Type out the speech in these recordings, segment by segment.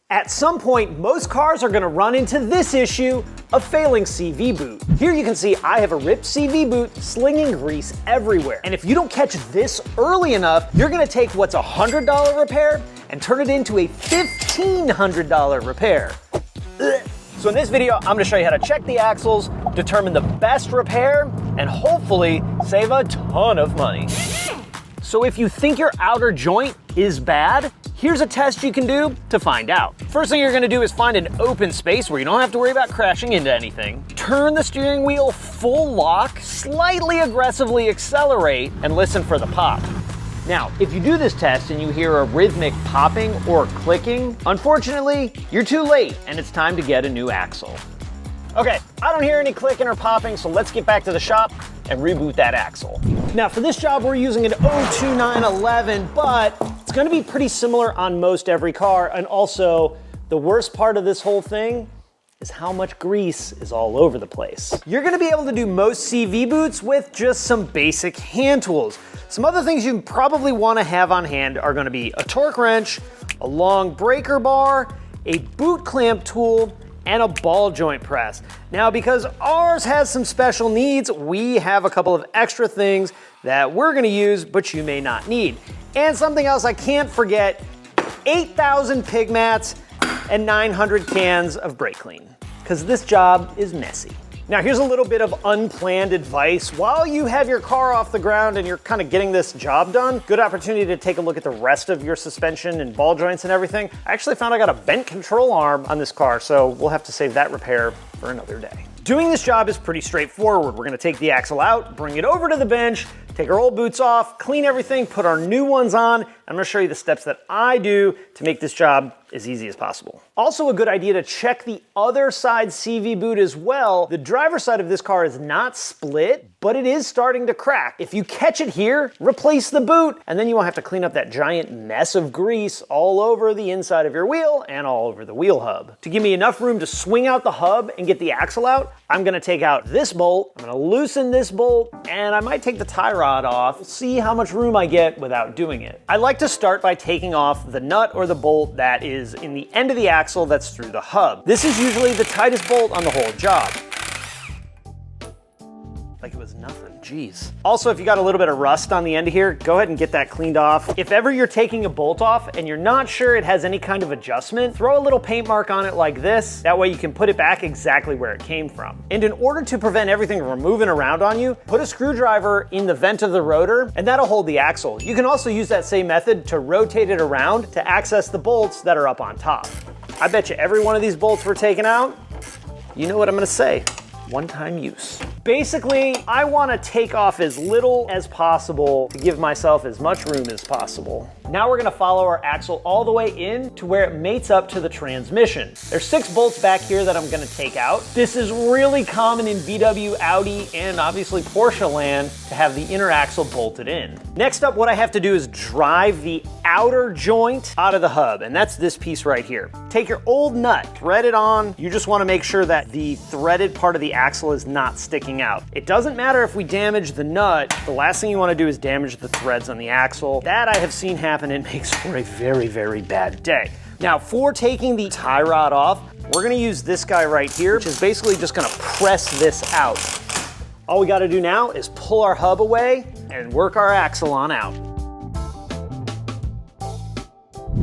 At some point, most cars are gonna run into this issue, a failing CV boot. Here you can see I have a ripped CV boot slinging grease everywhere. And if you don't catch this early enough, you're gonna take what's a $100 repair and turn it into a $1,500 repair. Ugh. So in this video, I'm gonna show you how to check the axles, determine the best repair, and hopefully save a ton of money. So if you think your outer joint is bad, here's a test you can do to find out. First thing you're gonna do is find an open space where you don't have to worry about crashing into anything. Turn the steering wheel full lock, slightly aggressively accelerate, and listen for the pop. Now, if you do this test and you hear a rhythmic popping or clicking, unfortunately, you're too late and it's time to get a new axle. Okay, I don't hear any clicking or popping, so let's get back to the shop and reboot that axle. Now for this job, we're using an 02911, but it's gonna be pretty similar on most every car. And also, the worst part of this whole thing is how much grease is all over the place. You're gonna be able to do most CV boots with just some basic hand tools. Some other things you probably wanna have on hand are gonna be a torque wrench, a long breaker bar, a boot clamp tool, and a ball joint press. Now, because ours has some special needs, we have a couple of extra things that we're gonna use, but you may not need. And something else I can't forget, 8,000 pig mats and 900 cans of brake clean, because this job is messy. Now here's a little bit of unplanned advice. While you have your car off the ground and you're kind of getting this job done, good opportunity to take a look at the rest of your suspension and ball joints and everything. I actually found I got a bent control arm on this car, so we'll have to save that repair for another day. Doing this job is pretty straightforward. We're gonna take the axle out, bring it over to the bench, take our old boots off, clean everything, put our new ones on. I'm gonna show you the steps that I do to make this job as easy as possible. Also a good idea to check the other side CV boot as well. The driver's side of this car is not split, but it is starting to crack. If you catch it here, replace the boot, and then you won't have to clean up that giant mess of grease all over the inside of your wheel and all over the wheel hub. To give me enough room to swing out the hub and get the axle out, I'm gonna take out this bolt, I'm gonna loosen this bolt, and I might take the tie rod off, see how much room I get without doing it. I like to start by taking off the nut or the bolt that is in the end of the axle that's through the hub. This is usually the tightest bolt on the whole job. Like it was nothing, jeez. Also, if you got a little bit of rust on the end of here, go ahead and get that cleaned off. If ever you're taking a bolt off and you're not sure it has any kind of adjustment, throw a little paint mark on it like this. That way you can put it back exactly where it came from. And in order to prevent everything from moving around on you, put a screwdriver in the vent of the rotor and that'll hold the axle. You can also use that same method to rotate it around to access the bolts that are up on top. I bet you every one of these bolts we're taking out, you know what I'm gonna say. One-time use. Basically, I want to take off as little as possible to give myself as much room as possible. Now we're going to follow our axle all the way in to where it mates up to the transmission. There's 6 bolts back here that I'm going to take out. This is really common in VW, Audi, and obviously Porsche land to have the inner axle bolted in. Next up, what I have to do is drive the outer joint out of the hub, and that's this piece right here. Take your old nut, thread it on. You just want to make sure that the threaded part of the axle is not sticking out. It doesn't matter if we damage the nut, the last thing you want to do is damage the threads on the axle. That I have seen happen, it makes for a very, very bad day. Now for taking the tie rod off, we're gonna use this guy right here, which is basically just gonna press this out. All we gotta do now is pull our hub away and work our axle on out.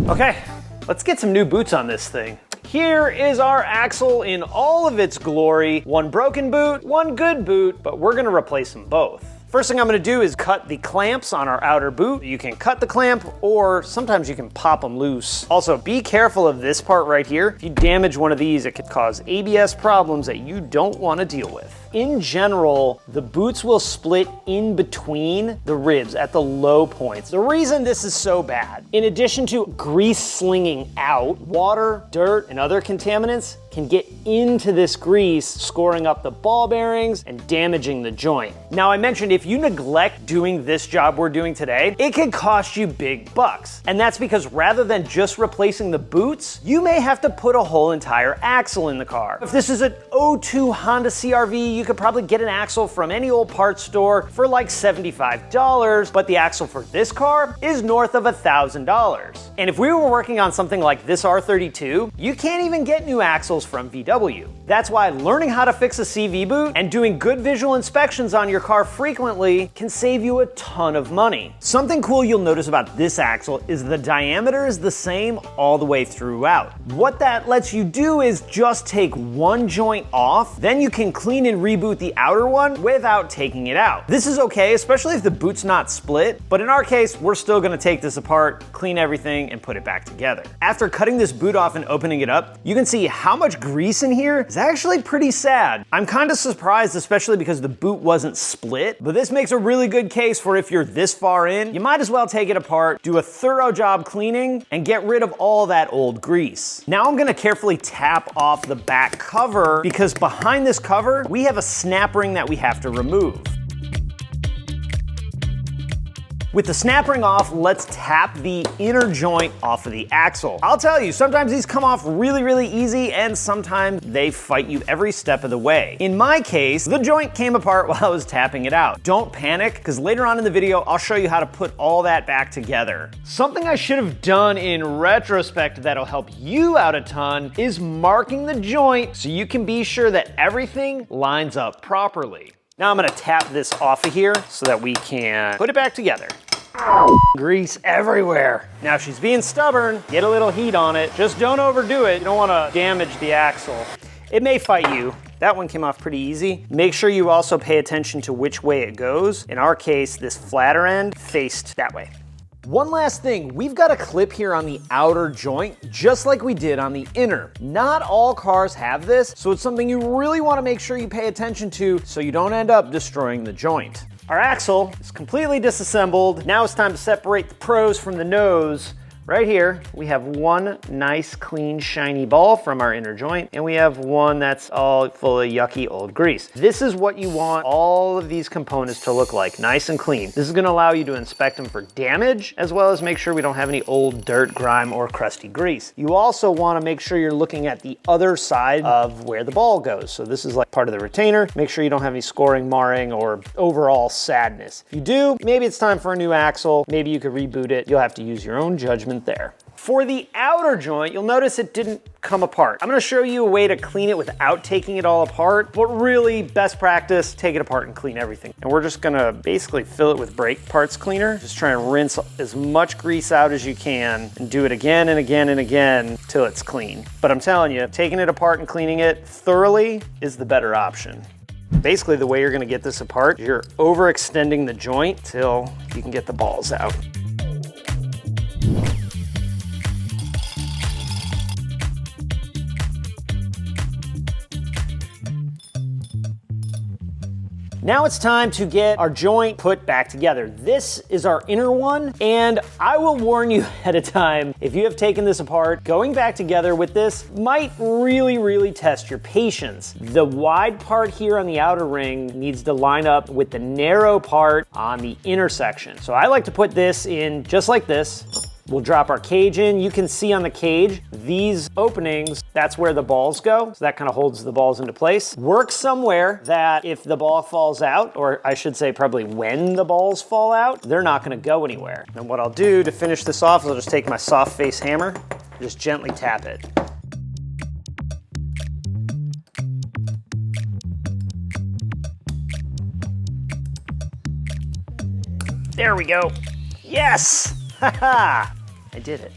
Okay, let's get some new boots on this thing. Here is our axle in all of its glory. One broken boot, one good boot, but we're gonna replace them both. First thing I'm gonna do is cut the clamps on our outer boot. You can cut the clamp or sometimes you can pop them loose. Also, be careful of this part right here. If you damage one of these, it could cause ABS problems that you don't wanna deal with. In general, the boots will split in between the ribs at the low points. The reason this is so bad, in addition to grease slinging out, water, dirt, and other contaminants can get into this grease, scoring up the ball bearings and damaging the joint. Now I mentioned if if you neglect doing this job we're doing today, it can cost you big bucks. And that's because rather than just replacing the boots, you may have to put a whole entire axle in the car. If this is an '02 Honda CR-V, you could probably get an axle from any old parts store for like $75, but the axle for this car is north of $1,000. And if we were working on something like this R32, you can't even get new axles from VW. That's why learning how to fix a CV boot and doing good visual inspections on your car frequently can save you a ton of money. Something cool you'll notice about this axle is the diameter is the same all the way throughout. What that lets you do is just take one joint off, then you can clean and reboot the outer one without taking it out. This is okay, especially if the boot's not split, but in our case, we're still gonna take this apart, clean everything, and put it back together. After cutting this boot off and opening it up, you can see how much grease in here is actually pretty sad. I'm kind of surprised, especially because the boot wasn't split, but this makes a really good case for if you're this far in, you might as well take it apart, do a thorough job cleaning, and get rid of all that old grease. Now I'm gonna carefully tap off the back cover because behind this cover, we have a snap ring that we have to remove. With the snap ring off, let's tap the inner joint off of the axle. I'll tell you, sometimes these come off really, really easy, and sometimes they fight you every step of the way. In my case, the joint came apart while I was tapping it out. Don't panic, because later on in the video, I'll show you how to put all that back together. Something I should have done in retrospect that'll help you out a ton is marking the joint so you can be sure that everything lines up properly. Now I'm gonna tap this off of here so that we can put it back together. Grease everywhere. Now she's being stubborn, get a little heat on it. Just don't overdo it. You don't wanna damage the axle. It may fight you. That one came off pretty easy. Make sure you also pay attention to which way it goes. In our case, this flatter end faced that way. One last thing, we've got a clip here on the outer joint, just like we did on the inner. Not all cars have this, so it's something you really want to make sure you pay attention to so you don't end up destroying the joint. Our axle is completely disassembled. Now it's time to separate the pros from the nos. Right here, we have one nice, clean, shiny ball from our inner joint, and we have one that's all full of yucky old grease. This is what you want all of these components to look like, nice and clean. This is gonna allow you to inspect them for damage, as well as make sure we don't have any old dirt, grime, or crusty grease. You also wanna make sure you're looking at the other side of where the ball goes. So this is like part of the retainer. Make sure you don't have any scoring, marring, or overall sadness. If you do, maybe it's time for a new axle. Maybe you could reboot it. You'll have to use your own judgment there. For the outer joint, you'll notice it didn't come apart. I'm gonna show you a way to clean it without taking it all apart, but really, best practice, take it apart and clean everything. And we're just gonna basically fill it with brake parts cleaner. Just try and rinse as much grease out as you can and do it again and again and again till it's clean. But I'm telling you, taking it apart and cleaning it thoroughly is the better option. Basically, the way you're gonna get this apart, you're overextending the joint till you can get the balls out. Now it's time to get our joint put back together. This is our inner one, and I will warn you ahead of time, if you have taken this apart, going back together with this might really, really test your patience. The wide part here on the outer ring needs to line up with the narrow part on the inner section. So I like to put this in just like this. We'll drop our cage in. You can see on the cage, these openings, that's where the balls go. So that kind of holds the balls into place. Work somewhere that if the ball falls out, or I should say probably when the balls fall out, they're not gonna go anywhere. And what I'll do to finish this off is I'll just take my soft face hammer, just gently tap it. There we go. Yes! Haha! I did it.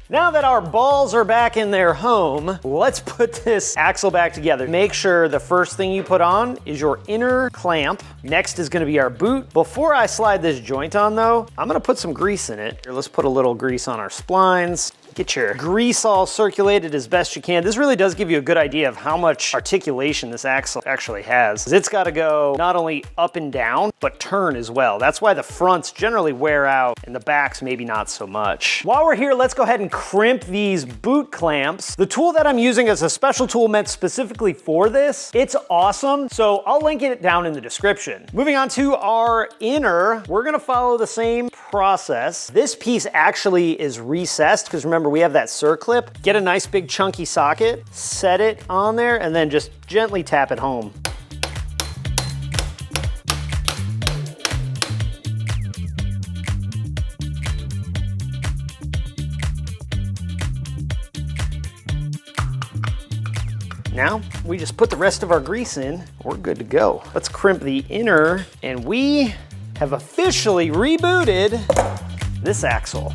Now that our balls are back in their home, let's put this axle back together. Make sure the first thing you put on is your inner clamp. Next is gonna be our boot. Before I slide this joint on though, I'm gonna put some grease in it. Here, let's put a little grease on our splines. Get your grease all circulated as best you can. This really does give you a good idea of how much articulation this axle actually has. It's got to go not only up and down, but turn as well. That's why the fronts generally wear out and the backs maybe not so much. While we're here, let's go ahead and crimp these boot clamps. The tool that I'm using is a special tool meant specifically for this. It's awesome, so I'll link it down in the description. Moving on to our inner, we're gonna follow the same process. This piece actually is recessed because remember we have that circlip. Get a nice big chunky socket, set it on there, and then just gently tap it home. Now, we just put the rest of our grease in, we're good to go. Let's crimp the inner, and we have officially rebooted this axle.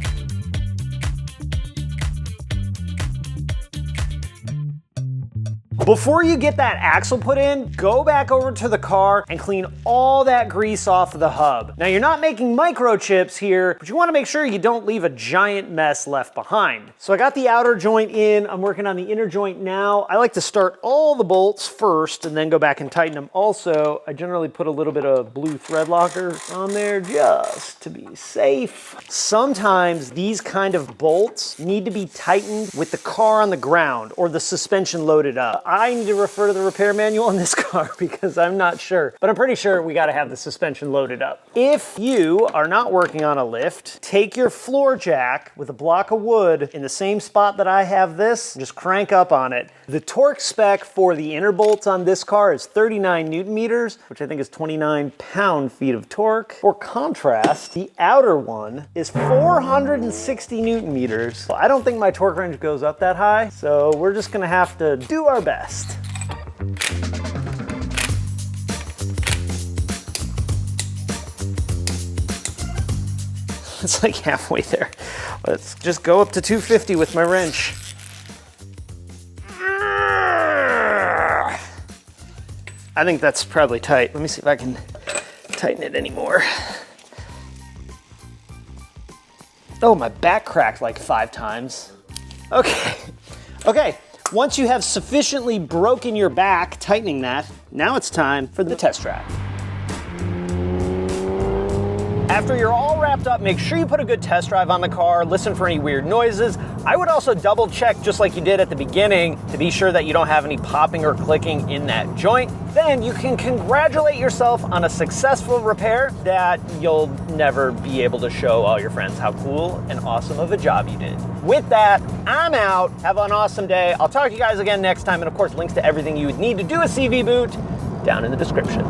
Before you get that axle put in, go back over to the car and clean all that grease off of the hub. Now you're not making microchips here, but you wanna make sure you don't leave a giant mess left behind. So I got the outer joint in, I'm working on the inner joint now. I like to start all the bolts first and then go back and tighten them. Also, I generally put a little bit of blue thread locker on there just to be safe. Sometimes these kind of bolts need to be tightened with the car on the ground or the suspension loaded up. I need to refer to the repair manual on this car because I'm not sure, but I'm pretty sure we gotta have the suspension loaded up. If you are not working on a lift, take your floor jack with a block of wood in the same spot that I have this, just crank up on it. The torque spec for the inner bolts on this car is 39 Newton meters, which I think is 29 pound-feet of torque. For contrast, the outer one is 460 Newton meters. Well, I don't think my torque range goes up that high, so we're just gonna have to do our best. It's like halfway there. Let's just go up to 250 with my wrench. I think that's probably tight. Let me see if I can tighten it anymore. Oh, my back cracked like 5 times. Okay, okay. Once you have sufficiently broken your back, tightening that, now it's time for the test drive. After you're all wrapped up, make sure you put a good test drive on the car, listen for any weird noises. I would also double check, just like you did at the beginning, to be sure that you don't have any popping or clicking in that joint. Then you can congratulate yourself on a successful repair that you'll never be able to show all your friends how cool and awesome of a job you did. With that, I'm out. Have an awesome day. I'll talk to you guys again next time. And of course, links to everything you would need to do a CV boot down in the description.